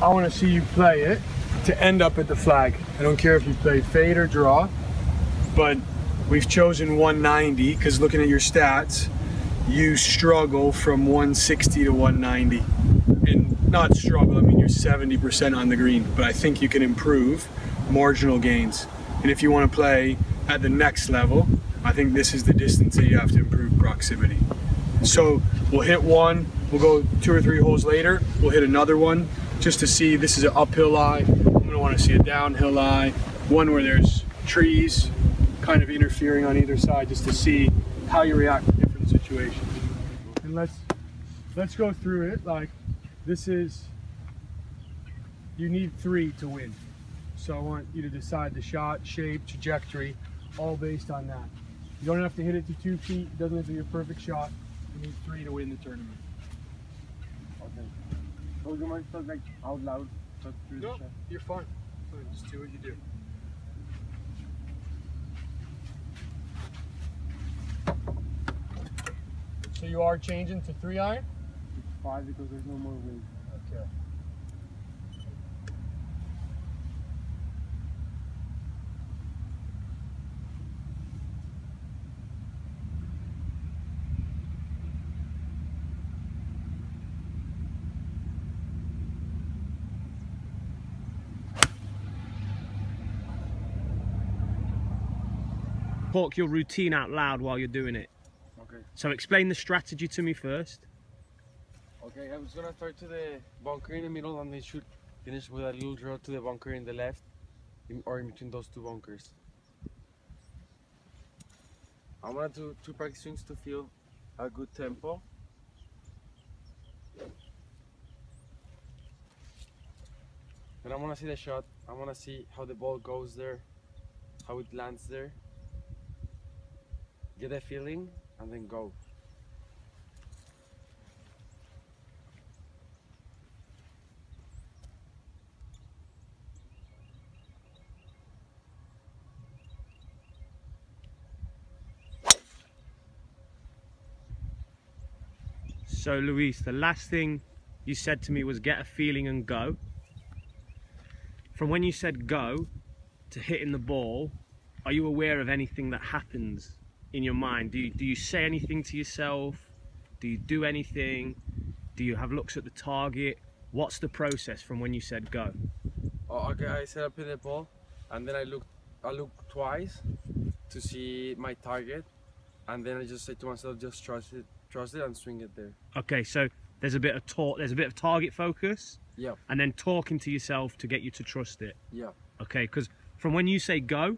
I want to see you play it to end up at the flag. I don't care if you play fade or draw, but we've chosen 190 because looking at your stats, you struggle from 160 to 190. And not struggle, I mean you're 70% on the green, but I think you can improve marginal gains. And if you want to play at the next level, I think this is the distance that you have to improve proximity. So we'll hit one, we'll go 2 or 3 holes later, we'll hit another one just to see. This is an uphill lie. I'm going to want to see a downhill lie, one where there's trees kind of interfering on either side, just to see how you react to different situations. And let's go through it. Like, this is, you need 3 to win. So I want you to decide the shot, shape, trajectory, all based on that. You don't have to hit it to 2 feet. It doesn't have to be a perfect shot. You need 3 to win the tournament. Okay. So you might talk like out loud? No, you're fine. Fine. Just do what you do. So you are changing to 3 iron? It's 5 because there's no more wind. Okay. Talk your routine out loud while you're doing it. Okay. So explain the strategy to me first. Okay, I was gonna start to the bunker in the middle and then should finish with a little draw to the bunker in the left, or in between those 2 bunkers. I want to do 2 practice swings to feel a good tempo. And I want to see the shot. I want to see how the ball goes there, how it lands there. Get a feeling and then go. So Luis, the last thing you said to me was get a feeling and go. From when you said go to hitting the ball, are you aware of anything that happens in your mind? Do you say anything to yourself? Do you do anything? Do you have looks at the target? What's the process from when you said go? Oh, okay, I set up in the ball and then I looked twice to see my target, and then I just say to myself, just trust it and swing it there. Okay, so there's a bit of target focus. Yeah. And then talking to yourself to get you to trust it. Yeah. Okay, because from when you say go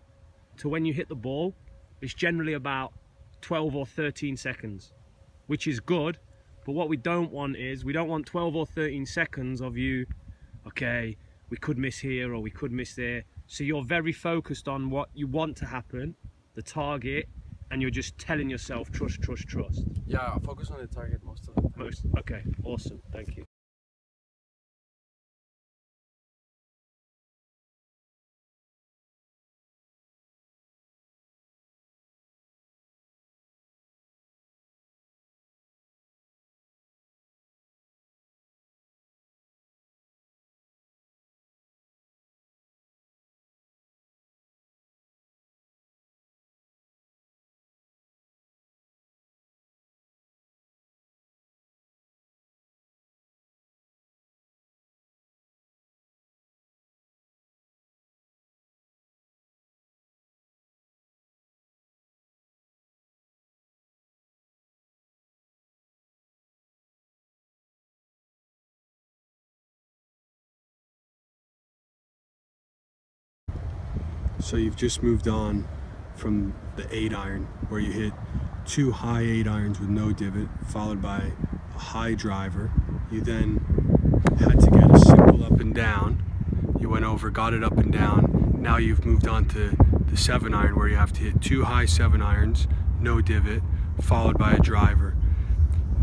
to when you hit the ball, it's generally about 12 or 13 seconds, which is good. But what we don't want is, we don't want 12 or 13 seconds of you, okay, we could miss here or we could miss there. So you're very focused on what you want to happen, the target, and you're just telling yourself, trust, trust, trust. Yeah, I focus on the target most of the time. Okay, awesome, thank you. So you've just moved on from the 8 iron, where you hit 2 high 8 irons with no divot, followed by a high driver. You then had to get a simple up and down. You went over, got it up and down. Now you've moved on to the 7 iron, where you have to hit 2 high 7 irons, no divot, followed by a driver.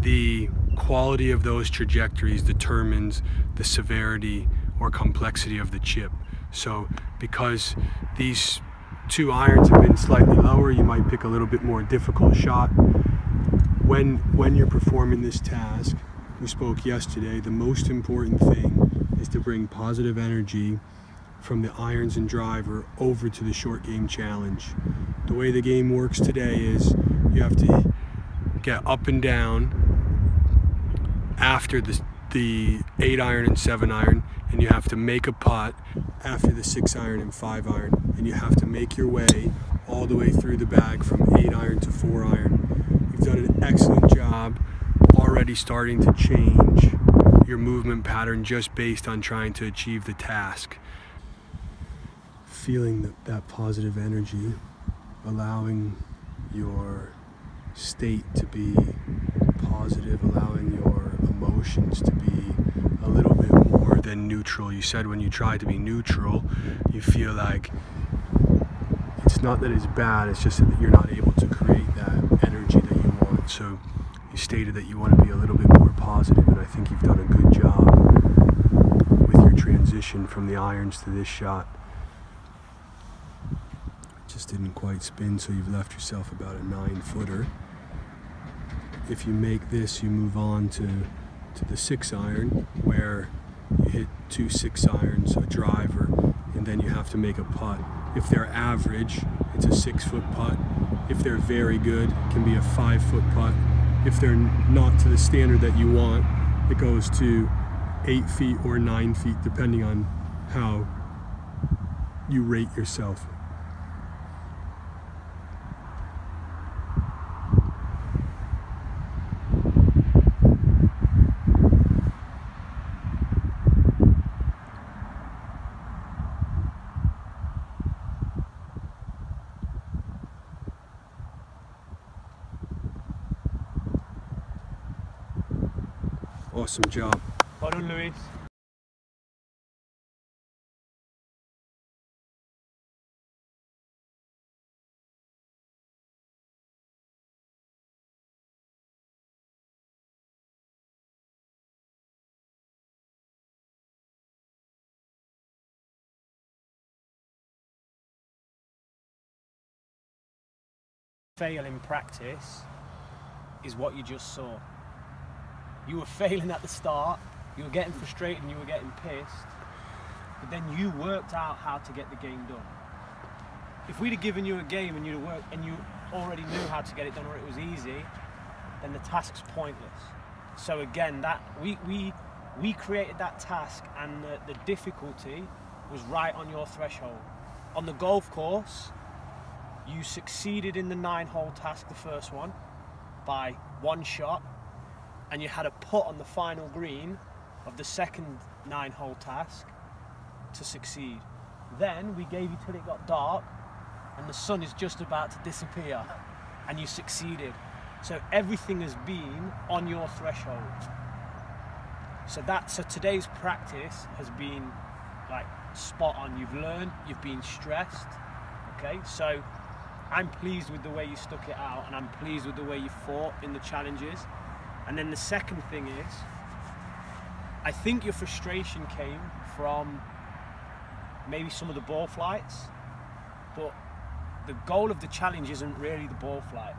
The quality of those trajectories determines the severity or complexity of the chip. So because these 2 irons have been slightly lower, you might pick a little bit more difficult shot. When you're performing this task, we spoke yesterday, the most important thing is to bring positive energy from the irons and driver over to the short game challenge. The way the game works today is you have to get up and down after the 8 iron and 7 iron, and you have to make a putt after the 6 iron and 5 iron, and you have to make your way all the way through the bag from 8 iron to 4 iron. You've done an excellent job already starting to change your movement pattern just based on trying to achieve the task. Feeling that positive energy, allowing your state to be positive, allowing your emotions to be a little bit more than neutral. You said when you try to be neutral, you feel like it's not that it's bad, it's just that you're not able to create that energy that you want. So you stated that you want to be a little bit more positive, and I think you've done a good job with your transition from the irons to this shot. Just didn't quite spin, so you've left yourself about a 9-footer. If you make this, you move on to the 6 iron, where you hit 2 6 irons, a driver, and then you have to make a putt. If they're average, it's a 6-foot putt. If they're very good, it can be a 5-foot putt. If they're not to the standard that you want, it goes to 8 feet or 9 feet, depending on how you rate yourself. Awesome job. Well done, Luis. Fail in practice is what you just saw. You were failing at the start, you were getting frustrated and you were getting pissed, but then you worked out how to get the game done. If we'd have given you a game and you already knew how to get it done, or it was easy, then the task's pointless. So again, that we created that task, and the difficulty was right on your threshold. On the golf course, you succeeded in the 9-hole task, the first one, by 1 shot, and you had a putt on the final green of the second 9-hole task to succeed. Then we gave you till it got dark and the sun is just about to disappear, and you succeeded. So everything has been on your threshold. So today's practice has been like spot on. You've learned, you've been stressed, okay? So I'm pleased with the way you stuck it out, and I'm pleased with the way you fought in the challenges. And then the second thing is, I think your frustration came from maybe some of the ball flights, but the goal of the challenge isn't really the ball flight.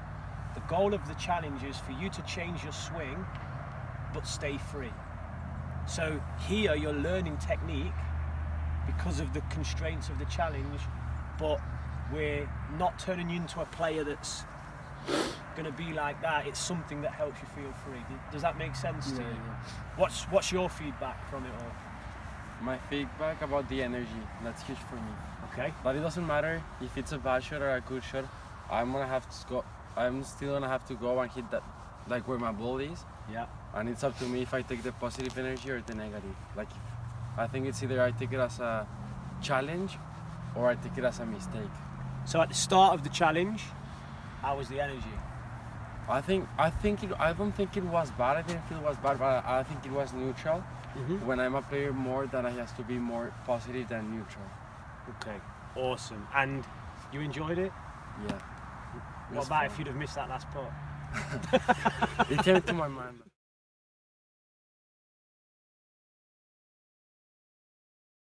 The goal of the challenge is for you to change your swing, but stay free. So here you're learning technique because of the constraints of the challenge, but we're not turning you into a player that's going to be like that. It's something that helps you feel free. Does that make sense to you? Yeah. What's your feedback from it all? My feedback about the energy, that's huge for me. Okay. But it doesn't matter if it's a bad shot or a good shot. I'm still gonna have to go and hit that, like where my ball is. Yeah. And it's up to me if I take the positive energy or the negative. Like, I think it's either I take it as a challenge or I take it as a mistake. So at the start of the challenge, how was the energy? I don't think it was bad. I didn't feel it was bad, but I think it was neutral. Mm-hmm. When I'm a player more, then I have to be more positive than neutral. Okay, awesome. And you enjoyed it? Yeah. What about if you'd have missed that last putt? It came to my mind.